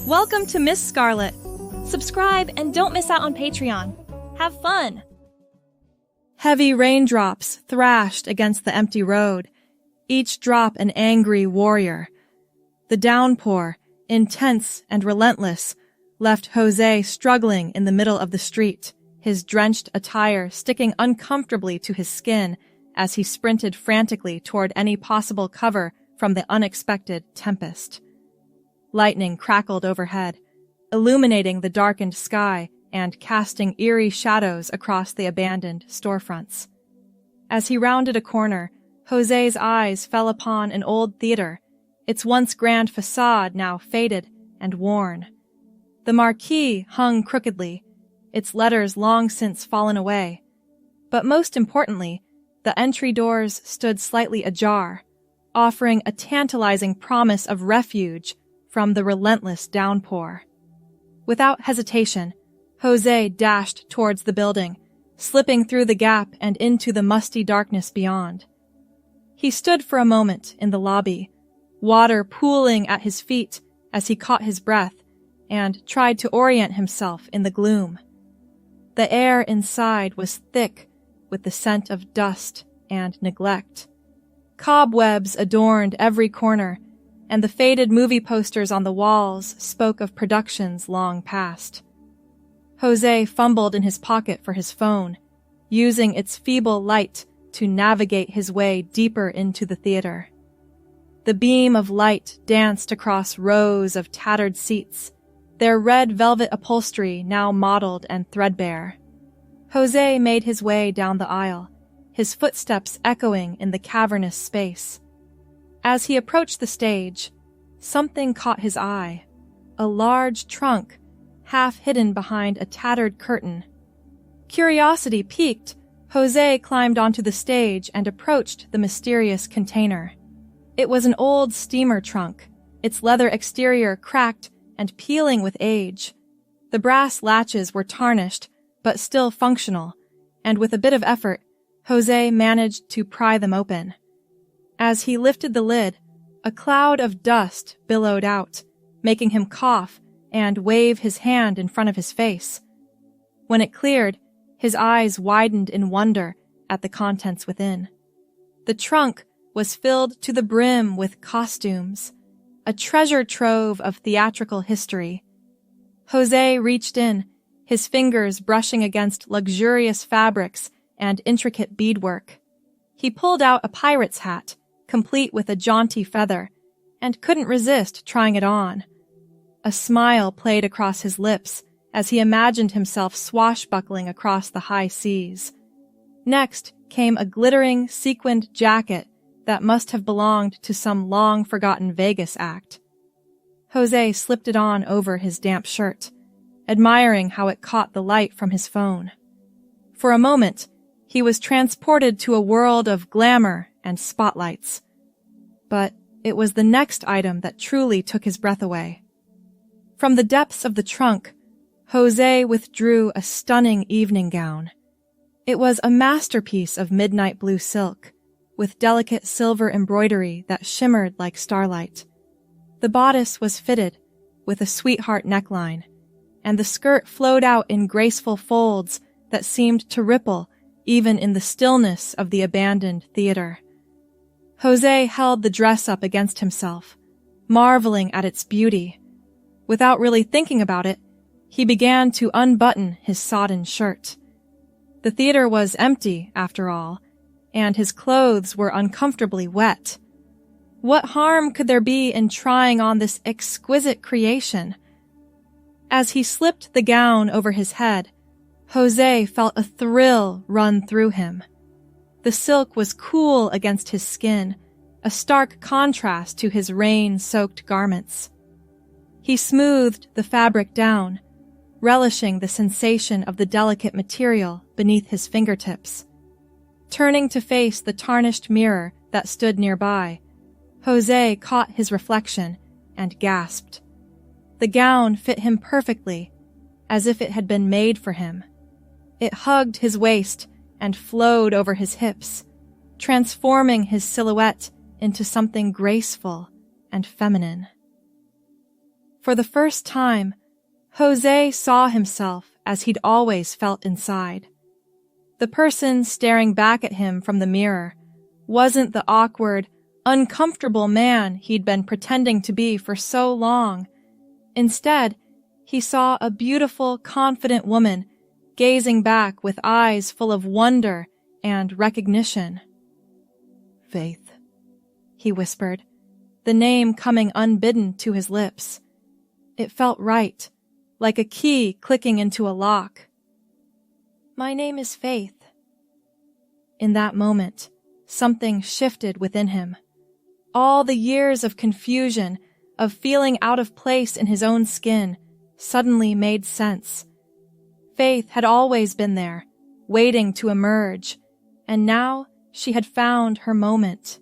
Welcome to Miss Scarlett. Subscribe and don't miss out on Patreon. Have fun! Heavy raindrops thrashed against the empty road, each drop an angry warrior. The downpour, intense and relentless, left Jose struggling in the middle of the street, his drenched attire sticking uncomfortably to his skin as he sprinted frantically toward any possible cover from the unexpected tempest. Lightning crackled overhead, illuminating the darkened sky and casting eerie shadows across the abandoned storefronts. As he rounded a corner, Jose's eyes fell upon an old theater, its once grand facade now faded and worn. The marquee hung crookedly, its letters long since fallen away. But most importantly, the entry doors stood slightly ajar, offering a tantalizing promise of refuge from the relentless downpour. Without hesitation, Jose dashed towards the building, slipping through the gap and into the musty darkness beyond. He stood for a moment in the lobby, water pooling at his feet as he caught his breath and tried to orient himself in the gloom. The air inside was thick with the scent of dust and neglect. Cobwebs adorned every corner, and the faded movie posters on the walls spoke of productions long past. Jose fumbled in his pocket for his phone, using its feeble light to navigate his way deeper into the theater. The beam of light danced across rows of tattered seats, their red velvet upholstery now mottled and threadbare. Jose made his way down the aisle, his footsteps echoing in the cavernous space. As he approached the stage, something caught his eye, a large trunk, half hidden behind a tattered curtain. Curiosity piqued, Jose climbed onto the stage and approached the mysterious container. It was an old steamer trunk, its leather exterior cracked and peeling with age. The brass latches were tarnished, but still functional, and with a bit of effort, Jose managed to pry them open. As he lifted the lid, a cloud of dust billowed out, making him cough and wave his hand in front of his face. When it cleared, his eyes widened in wonder at the contents within. The trunk was filled to the brim with costumes, a treasure trove of theatrical history. Jose reached in, his fingers brushing against luxurious fabrics and intricate beadwork. He pulled out a pirate's hat, complete with a jaunty feather, and couldn't resist trying it on. A smile played across his lips as he imagined himself swashbuckling across the high seas. Next came a glittering, sequined jacket that must have belonged to some long-forgotten Vegas act. Jose slipped it on over his damp shirt, admiring how it caught the light from his phone. For a moment, he was transported to a world of glamour and spotlights. But it was the next item that truly took his breath away. From the depths of the trunk, Jose withdrew a stunning evening gown. It was a masterpiece of midnight blue silk, with delicate silver embroidery that shimmered like starlight. The bodice was fitted with a sweetheart neckline, and the skirt flowed out in graceful folds that seemed to ripple even in the stillness of the abandoned theater. Jose held the dress up against himself, marveling at its beauty. Without really thinking about it, he began to unbutton his sodden shirt. The theater was empty, after all, and his clothes were uncomfortably wet. What harm could there be in trying on this exquisite creation? As he slipped the gown over his head, Jose felt a thrill run through him. The silk was cool against his skin, a stark contrast to his rain-soaked garments. He smoothed the fabric down, relishing the sensation of the delicate material beneath his fingertips. Turning to face the tarnished mirror that stood nearby, Jose caught his reflection and gasped. The gown fit him perfectly, as if it had been made for him. It hugged his waist and flowed over his hips, transforming his silhouette into something graceful and feminine. For the first time, Jose saw himself as he'd always felt inside. The person staring back at him from the mirror wasn't the awkward, uncomfortable man he'd been pretending to be for so long. Instead, he saw a beautiful, confident woman gazing back with eyes full of wonder and recognition. Faith, he whispered, the name coming unbidden to his lips. It felt right, like a key clicking into a lock. My name is Faith. In that moment, something shifted within him. All the years of confusion, of feeling out of place in his own skin, suddenly made sense. Faith had always been there, waiting to emerge, and now she had found her moment.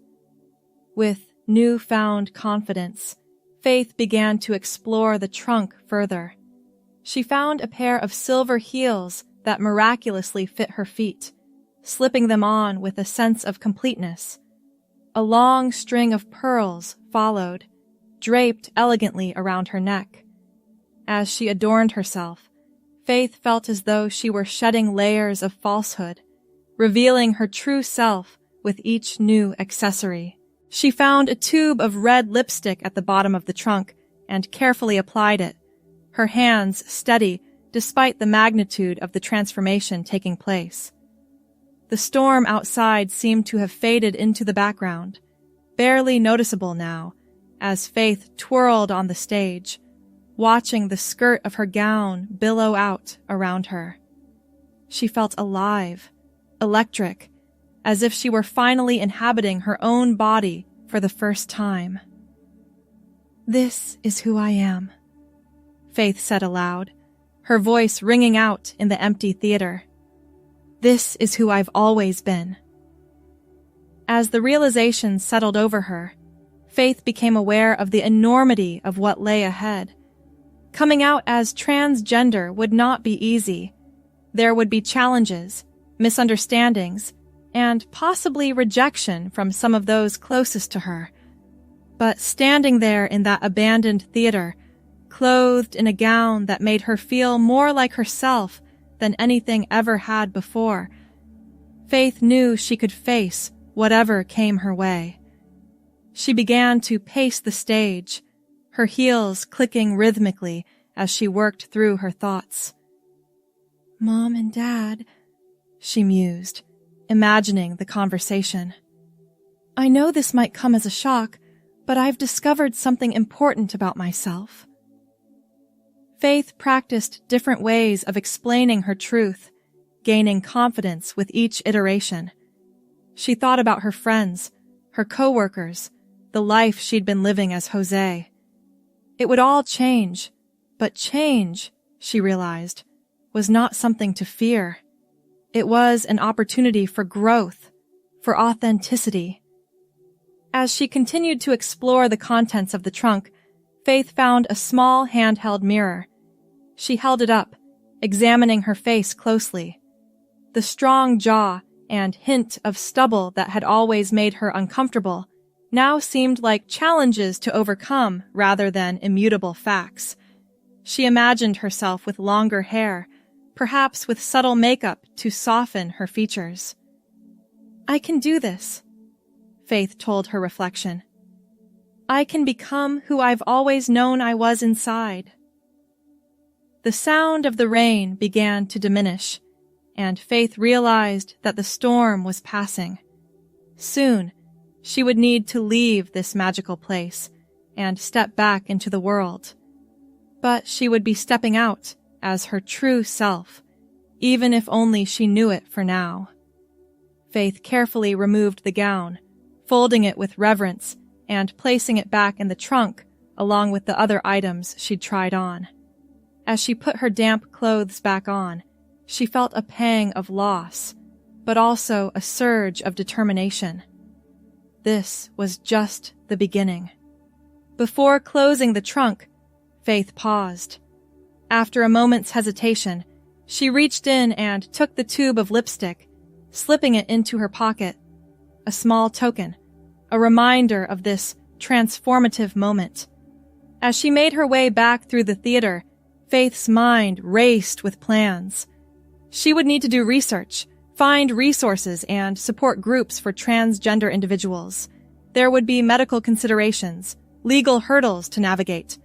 With newfound confidence, Faith began to explore the trunk further. She found a pair of silver heels that miraculously fit her feet, slipping them on with a sense of completeness. A long string of pearls followed, draped elegantly around her neck. As she adorned herself, Faith felt as though she were shedding layers of falsehood, revealing her true self with each new accessory. She found a tube of red lipstick at the bottom of the trunk and carefully applied it, her hands steady despite the magnitude of the transformation taking place. The storm outside seemed to have faded into the background, barely noticeable now, as Faith twirled on the stage, watching the skirt of her gown billow out around her. She felt alive, electric, as if she were finally inhabiting her own body for the first time. This is who I am, Faith said aloud, her voice ringing out in the empty theater. This is who I've always been. As the realization settled over her, Faith became aware of the enormity of what lay ahead. Coming out as transgender would not be easy. There would be challenges, misunderstandings, and possibly rejection from some of those closest to her. But standing there in that abandoned theater, clothed in a gown that made her feel more like herself than anything ever had before, Faith knew she could face whatever came her way. She began to pace the stage, her heels clicking rhythmically as she worked through her thoughts. Mom and Dad, she mused, imagining the conversation. I know this might come as a shock, but I've discovered something important about myself. Faith practiced different ways of explaining her truth, gaining confidence with each iteration. She thought about her friends, her coworkers, the life she'd been living as Jose. It would all change, but change, she realized, was not something to fear. It was an opportunity for growth, for authenticity. As she continued to explore the contents of the trunk, Faith found a small handheld mirror. She held it up, examining her face closely. The strong jaw and hint of stubble that had always made her uncomfortable now seemed like challenges to overcome rather than immutable facts. She imagined herself with longer hair, perhaps with subtle makeup to soften her features. I can do this, Faith told her reflection. I can become who I've always known I was inside. The sound of the rain began to diminish, and Faith realized that the storm was passing. Soon, she would need to leave this magical place and step back into the world. But she would be stepping out as her true self, even if only she knew it for now. Faith carefully removed the gown, folding it with reverence and placing it back in the trunk along with the other items she'd tried on. As she put her damp clothes back on, she felt a pang of loss, but also a surge of determination. This was just the beginning. Before closing the trunk, Faith paused. After a moment's hesitation, she reached in and took the tube of lipstick, slipping it into her pocket. A small token, a reminder of this transformative moment. As she made her way back through the theater, Faith's mind raced with plans. She would need to do research, find resources, and support groups for transgender individuals. There would be medical considerations, legal hurdles to navigate.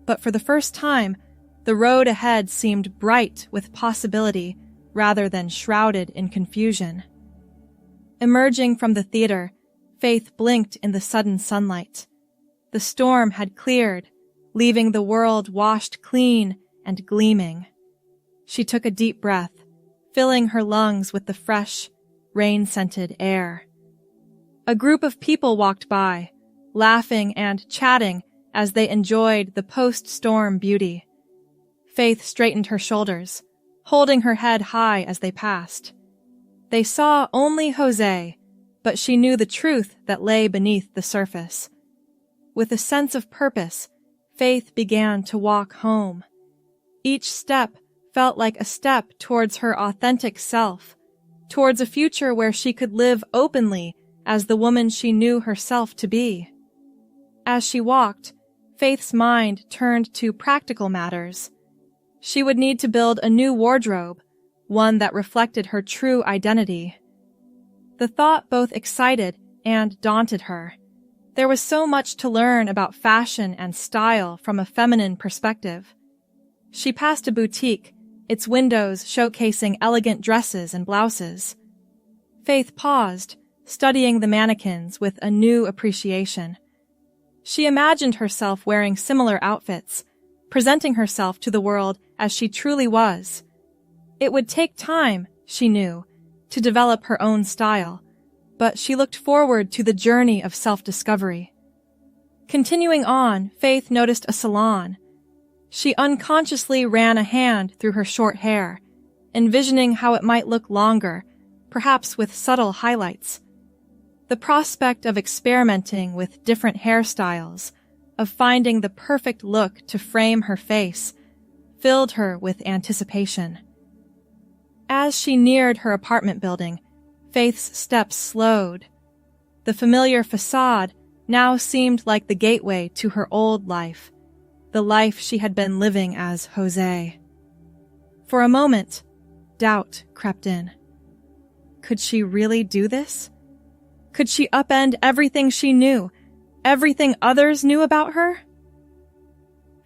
But for the first time, the road ahead seemed bright with possibility rather than shrouded in confusion. Emerging from the theater, Faith blinked in the sudden sunlight. The storm had cleared, leaving the world washed clean and gleaming. She took a deep breath, filling her lungs with the fresh, rain-scented air. A group of people walked by, laughing and chatting as they enjoyed the post-storm beauty. Faith straightened her shoulders, holding her head high as they passed. They saw only Jose, but she knew the truth that lay beneath the surface. With a sense of purpose, Faith began to walk home. Each step felt like a step towards her authentic self, towards a future where she could live openly as the woman she knew herself to be. As she walked, Faith's mind turned to practical matters. She would need to build a new wardrobe, one that reflected her true identity. The thought both excited and daunted her. There was so much to learn about fashion and style from a feminine perspective. She passed a boutique, its windows showcasing elegant dresses and blouses. Faith paused, studying the mannequins with a new appreciation. She imagined herself wearing similar outfits, presenting herself to the world as she truly was. It would take time, she knew, to develop her own style, but she looked forward to the journey of self-discovery. Continuing on, Faith noticed a salon. She unconsciously ran a hand through her short hair, envisioning how it might look longer, perhaps with subtle highlights. The prospect of experimenting with different hairstyles, of finding the perfect look to frame her face, filled her with anticipation. As she neared her apartment building, Faith's steps slowed. The familiar facade now seemed like the gateway to her old life, the life she had been living as Jose. For a moment, doubt crept in. Could she really do this? Could she upend everything she knew, everything others knew about her?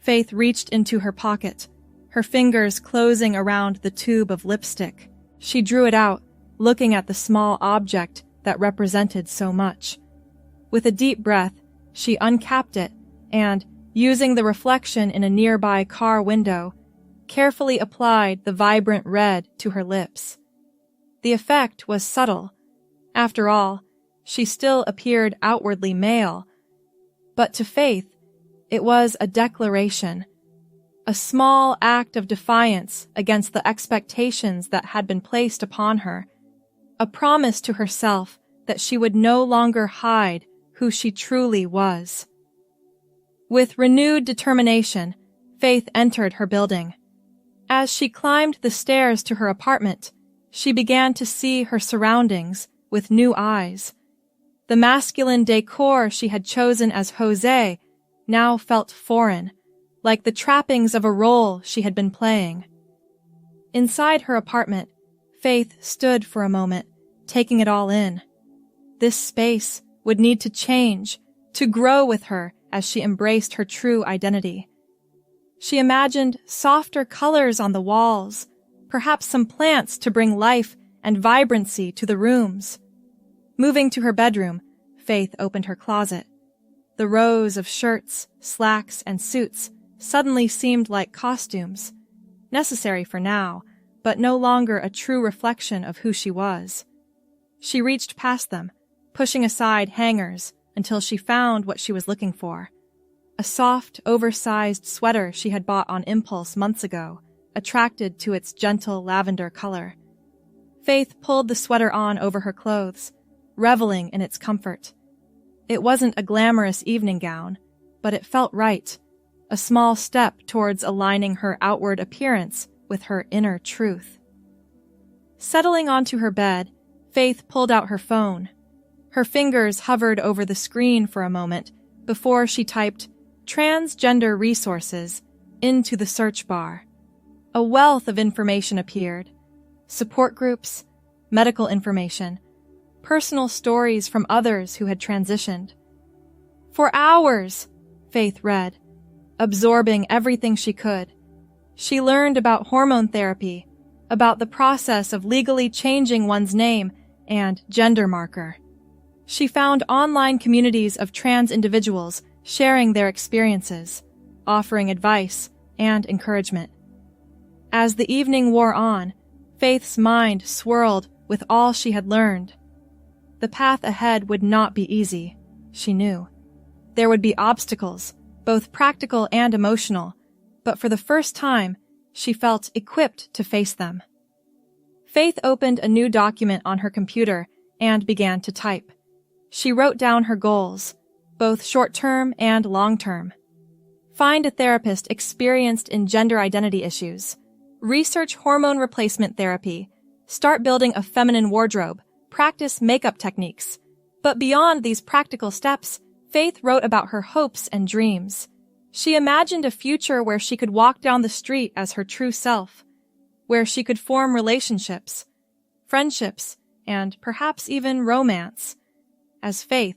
Faith reached into her pocket, her fingers closing around the tube of lipstick. She drew it out, looking at the small object that represented so much. With a deep breath, she uncapped it and, using the reflection in a nearby car window, carefully applied the vibrant red to her lips. The effect was subtle. After all, she still appeared outwardly male, but to Faith, it was a declaration, a small act of defiance against the expectations that had been placed upon her, a promise to herself that she would no longer hide who she truly was. With renewed determination, Faith entered her building. As she climbed the stairs to her apartment, she began to see her surroundings with new eyes. The masculine decor she had chosen as Jose now felt foreign, like the trappings of a role she had been playing. Inside her apartment, Faith stood for a moment, taking it all in. This space would need to change, to grow with her as she embraced her true identity. She imagined softer colors on the walls, perhaps some plants to bring life and vibrancy to the rooms. Moving to her bedroom, Faith opened her closet. The rows of shirts, slacks, and suits suddenly seemed like costumes, necessary for now, but no longer a true reflection of who she was. She reached past them, pushing aside hangers until she found what she was looking for. A soft, oversized sweater she had bought on impulse months ago, attracted to its gentle lavender color. Faith pulled the sweater on over her clothes, reveling in its comfort. It wasn't a glamorous evening gown, but it felt right, a small step towards aligning her outward appearance with her inner truth. Settling onto her bed, Faith pulled out her phone. Her fingers hovered over the screen for a moment before she typed, Transgender resources into the search bar. A wealth of information appeared. Support groups, medical information, personal stories from others who had transitioned. For hours, Faith read, absorbing everything she could. She learned about hormone therapy, about the process of legally changing one's name and gender marker. She found online communities of trans individuals sharing their experiences, offering advice and encouragement. As the evening wore on, Faith's mind swirled with all she had learned. The path ahead would not be easy, she knew. There would be obstacles, both practical and emotional, but for the first time, she felt equipped to face them. Faith opened a new document on her computer and began to type. She wrote down her goals, both short-term and long-term. Find a therapist experienced in gender identity issues. Research hormone replacement therapy. Start building a feminine wardrobe. Practice makeup techniques. But beyond these practical steps, Faith wrote about her hopes and dreams. She imagined a future where she could walk down the street as her true self, where she could form relationships, friendships, and perhaps even romance, as Faith,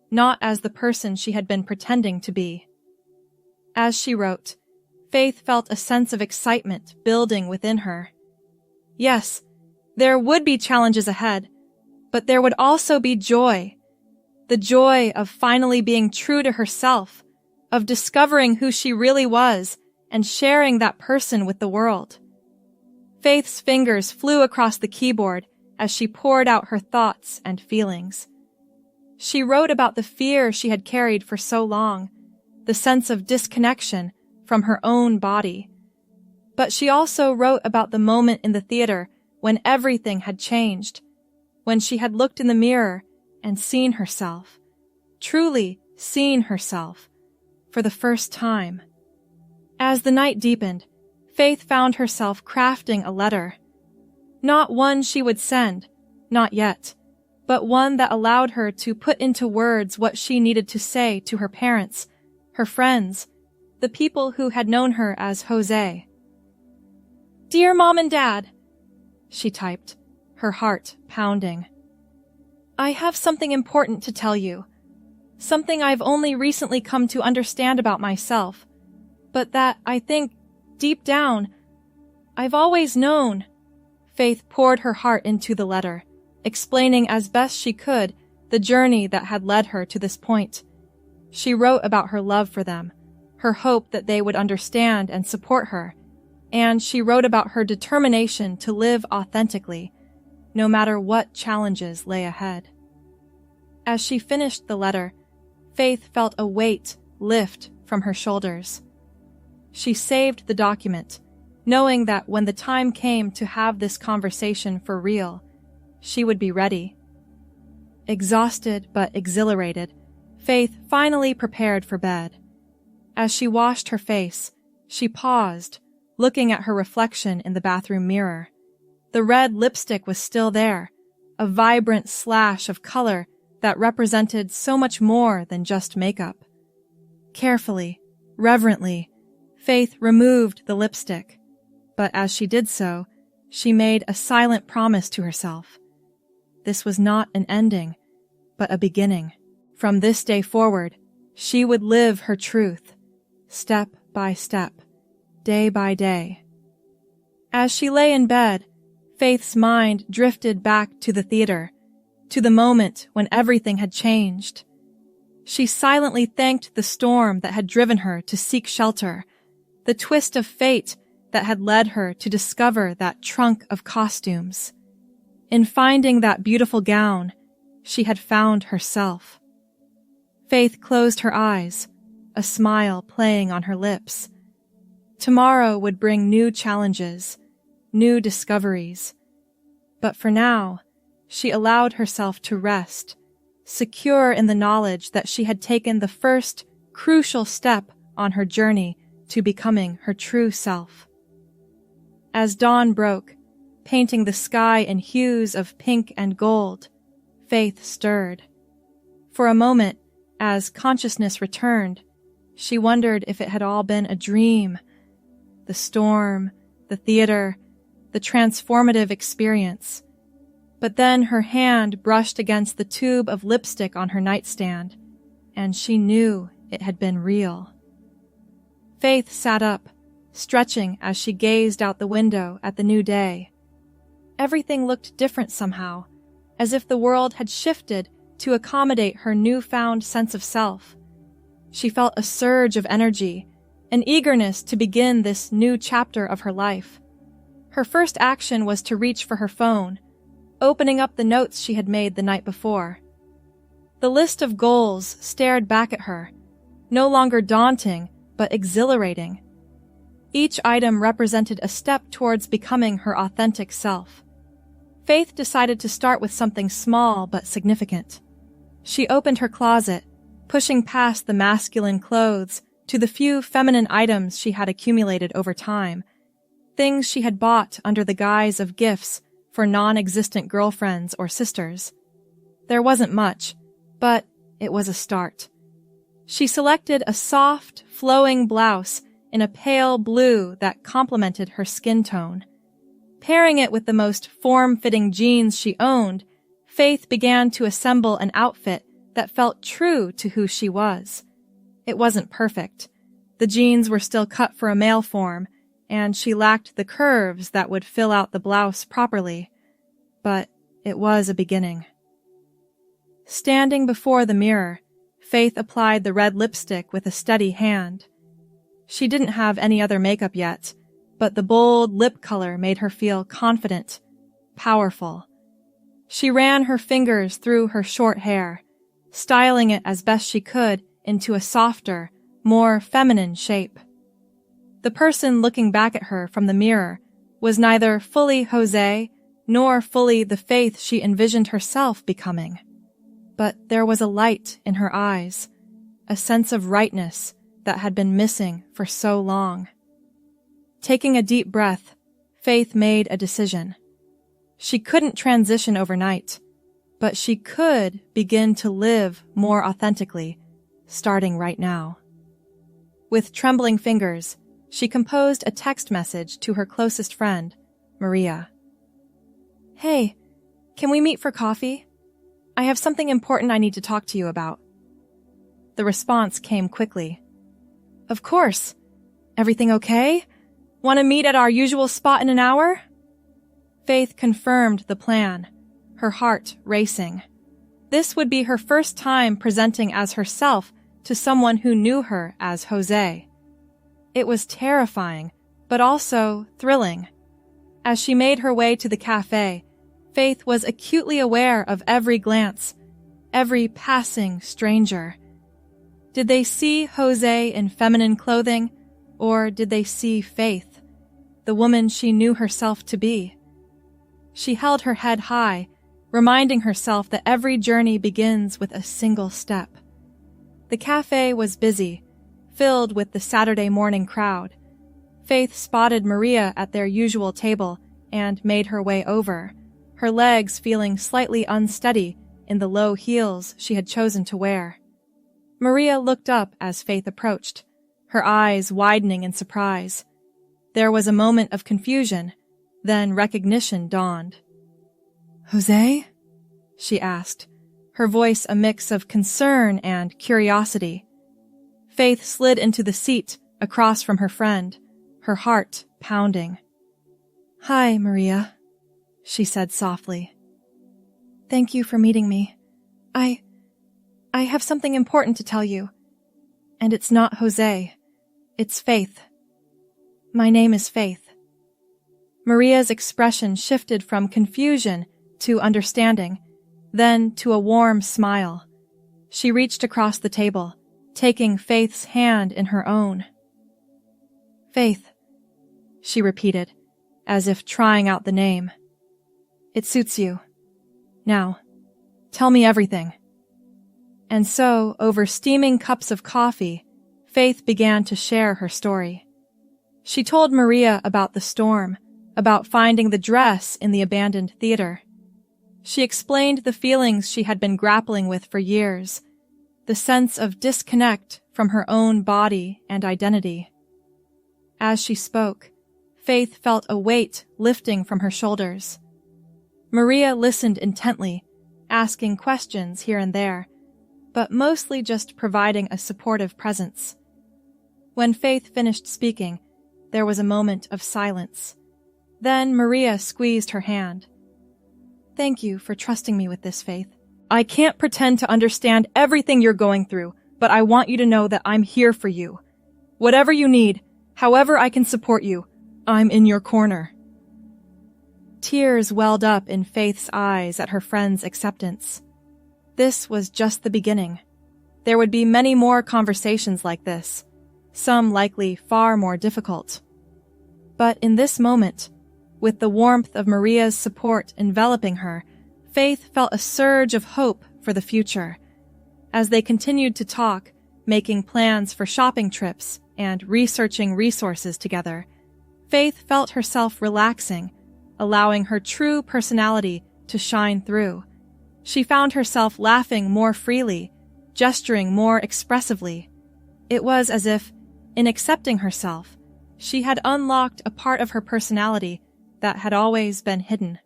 not as the person she had been pretending to be. As she wrote, Faith felt a sense of excitement building within her. Yes, there would be challenges ahead, but there would also be joy. The joy of finally being true to herself, of discovering who she really was and sharing that person with the world. Faith's fingers flew across the keyboard as she poured out her thoughts and feelings. She wrote about the fear she had carried for so long, the sense of disconnection from her own body. But she also wrote about the moment in the theater when everything had changed, when she had looked in the mirror and seen herself, truly seen herself, for the first time. As the night deepened, Faith found herself crafting a letter. Not one she would send, not yet, but one that allowed her to put into words what she needed to say to her parents, her friends, the people who had known her as Jose. "Dear Mom and Dad," she typed, her heart pounding. "I have something important to tell you. Something I've only recently come to understand about myself, but that I think, deep down, I've always known." Faith poured her heart into the letter, explaining as best she could the journey that had led her to this point. She wrote about her love for them, her hope that they would understand and support her, and she wrote about her determination to live authentically, no matter what challenges lay ahead. As she finished the letter, Faith felt a weight lift from her shoulders. She saved the document, knowing that when the time came to have this conversation for real, she would be ready. Exhausted but exhilarated, Faith finally prepared for bed. As she washed her face, she paused, looking at her reflection in the bathroom mirror. The red lipstick was still there, a vibrant slash of color that represented so much more than just makeup. Carefully, reverently, Faith removed the lipstick, but as she did so, she made a silent promise to herself. This was not an ending, but a beginning. From this day forward, she would live her truth, step by step, day by day. As she lay in bed, Faith's mind drifted back to the theater, to the moment when everything had changed. She silently thanked the storm that had driven her to seek shelter, the twist of fate that had led her to discover that trunk of costumes. In finding that beautiful gown, she had found herself. Faith closed her eyes, a smile playing on her lips. Tomorrow would bring new challenges, new discoveries. But for now, she allowed herself to rest, secure in the knowledge that she had taken the first crucial step on her journey to becoming her true self. As dawn broke, painting the sky in hues of pink and gold, Faith stirred. For a moment, as consciousness returned, She wondered if it had all been a dream. The storm, the theater, the transformative experience. But then her hand brushed against the tube of lipstick on her nightstand, and she knew it had been real. Faith sat up, stretching as she gazed out the window at the new day. Everything looked different somehow, as if the world had shifted to accommodate her newfound sense of self. She felt a surge of energy, an eagerness to begin this new chapter of her life. Her first action was to reach for her phone, opening up the notes she had made the night before. The list of goals stared back at her, no longer daunting, but exhilarating. Each item represented a step towards becoming her authentic self. Faith decided to start with something small but significant. She opened her closet, pushing past the masculine clothes to the few feminine items she had accumulated over time, things she had bought under the guise of gifts for non-existent girlfriends or sisters. There wasn't much, but it was a start. She selected a soft, flowing blouse in a pale blue that complemented her skin tone. Pairing it with the most form-fitting jeans she owned, Faith began to assemble an outfit that felt true to who she was. It wasn't perfect. The jeans were still cut for a male form, and she lacked the curves that would fill out the blouse properly. But it was a beginning. Standing before the mirror, Faith applied the red lipstick with a steady hand. She didn't have any other makeup yet, but the bold lip color made her feel confident, powerful. She ran her fingers through her short hair, styling it as best she could into a softer, more feminine shape. The person looking back at her from the mirror was neither fully Jose nor fully the Faith she envisioned herself becoming. But there was a light in her eyes, a sense of rightness that had been missing for so long. Taking a deep breath, Faith made a decision. She couldn't transition overnight, but she could begin to live more authentically, starting right now. With trembling fingers, she composed a text message to her closest friend, Maria. "Hey, can we meet for coffee? I have something important I need to talk to you about." The response came quickly. "Of course. Everything okay? Want to meet at our usual spot in an hour?" Faith confirmed the plan, her heart racing. This would be her first time presenting as herself to someone who knew her as Jose. It was terrifying, but also thrilling. As she made her way to the cafe, Faith was acutely aware of every glance, every passing stranger. Did they see Jose in feminine clothing, or did they see Faith, the woman she knew herself to be? She held her head high, reminding herself that every journey begins with a single step. The cafe was busy, filled with the Saturday morning crowd. Faith spotted Maria at their usual table and made her way over, her legs feeling slightly unsteady in the low heels she had chosen to wear. Maria looked up as Faith approached, her eyes widening in surprise. There was a moment of confusion, then recognition dawned. "Jose?" she asked, her voice a mix of concern and curiosity. Faith slid into the seat across from her friend, her heart pounding. "Hi, Maria," she said softly. "Thank you for meeting me. I have something important to tell you. And it's not Jose. It's Faith. My name is Faith." Maria's expression shifted from confusion to understanding, then to a warm smile. She reached across the table, taking Faith's hand in her own. "Faith," she repeated, as if trying out the name. "It suits you. Now, tell me everything." And so, over steaming cups of coffee, Faith began to share her story. She told Maria about the storm, about finding the dress in the abandoned theater. She explained the feelings she had been grappling with for years, the sense of disconnect from her own body and identity. As she spoke, Faith felt a weight lifting from her shoulders. Maria listened intently, asking questions here and there, but mostly just providing a supportive presence. When Faith finished speaking, there was a moment of silence. Then Maria squeezed her hand. "Thank you for trusting me with this, Faith. I can't pretend to understand everything you're going through, but I want you to know that I'm here for you. Whatever you need, however I can support you, I'm in your corner." Tears welled up in Faith's eyes at her friend's acceptance. This was just the beginning. There would be many more conversations like this, some likely far more difficult. But in this moment, with the warmth of Maria's support enveloping her, Faith felt a surge of hope for the future. As they continued to talk, making plans for shopping trips and researching resources together, Faith felt herself relaxing, allowing her true personality to shine through. She found herself laughing more freely, gesturing more expressively. It was as if, in accepting herself, she had unlocked a part of her personality that had always been hidden.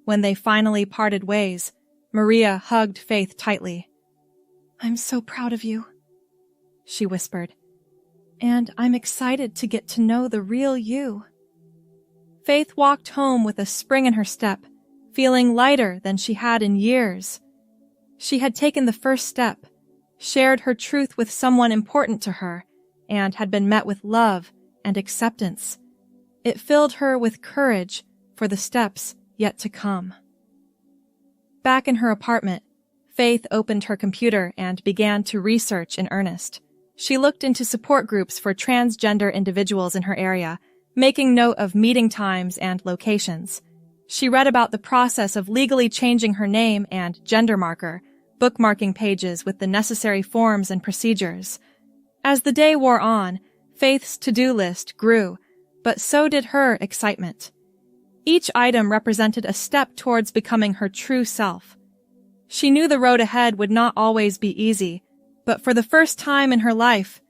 When they finally parted ways, Maria hugged Faith tightly. "I'm so proud of you," she whispered, "and I'm excited to get to know the real you." Faith walked home with a spring in her step, feeling lighter than she had in years. She had taken the first step, shared her truth with someone important to her, and had been met with love and acceptance. It filled her with courage for the steps yet to come. Back in her apartment, Faith opened her computer and began to research in earnest. She looked into support groups for transgender individuals in her area, making note of meeting times and locations. She read about the process of legally changing her name and gender marker, bookmarking pages with the necessary forms and procedures. As the day wore on, Faith's to-do list grew, but so did her excitement. Each item represented a step towards becoming her true self. She knew the road ahead would not always be easy, but for the first time in her life,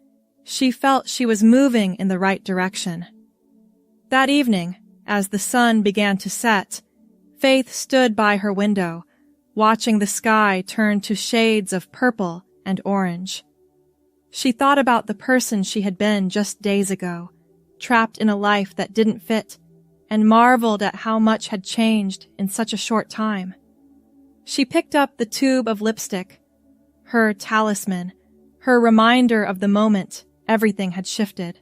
she felt she was moving in the right direction. That evening, as the sun began to set, Faith stood by her window, watching the sky turn to shades of purple and orange. She thought about the person she had been just days ago, trapped in a life that didn't fit, and marveled at how much had changed in such a short time. She picked up the tube of lipstick, her talisman, her reminder of the moment everything had shifted.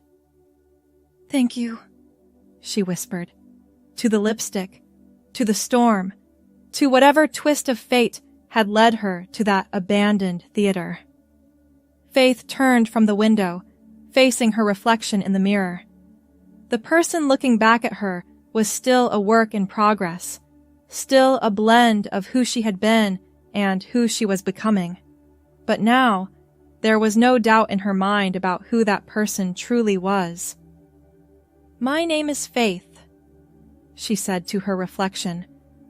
"Thank you," she whispered, to the lipstick, to the storm, to whatever twist of fate had led her to that abandoned theater. Faith turned from the window, facing her reflection in the mirror. The person looking back at her was still a work in progress, still a blend of who she had been and who she was becoming. But now, there was no doubt in her mind about who that person truly was. "My name is Faith," she said to her reflection,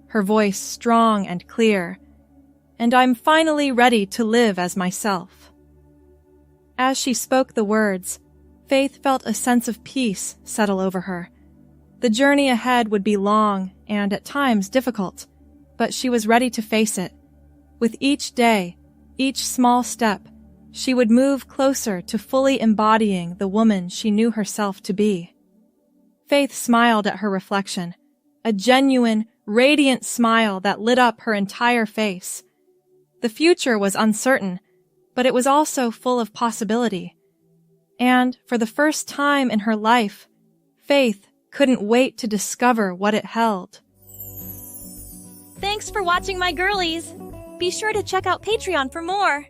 her voice strong and clear, "and I'm finally ready to live as myself." As she spoke the words, Faith felt a sense of peace settle over her. The journey ahead would be long and at times difficult, but she was ready to face it. With each day, each small step, she would move closer to fully embodying the woman she knew herself to be. Faith smiled at her reflection, a genuine, radiant smile that lit up her entire face. The future was uncertain, but it was also full of possibility. And for the first time in her life, Faith couldn't wait to discover what it held. Thanks for watching, my girlies! Be sure to check out Patreon for more!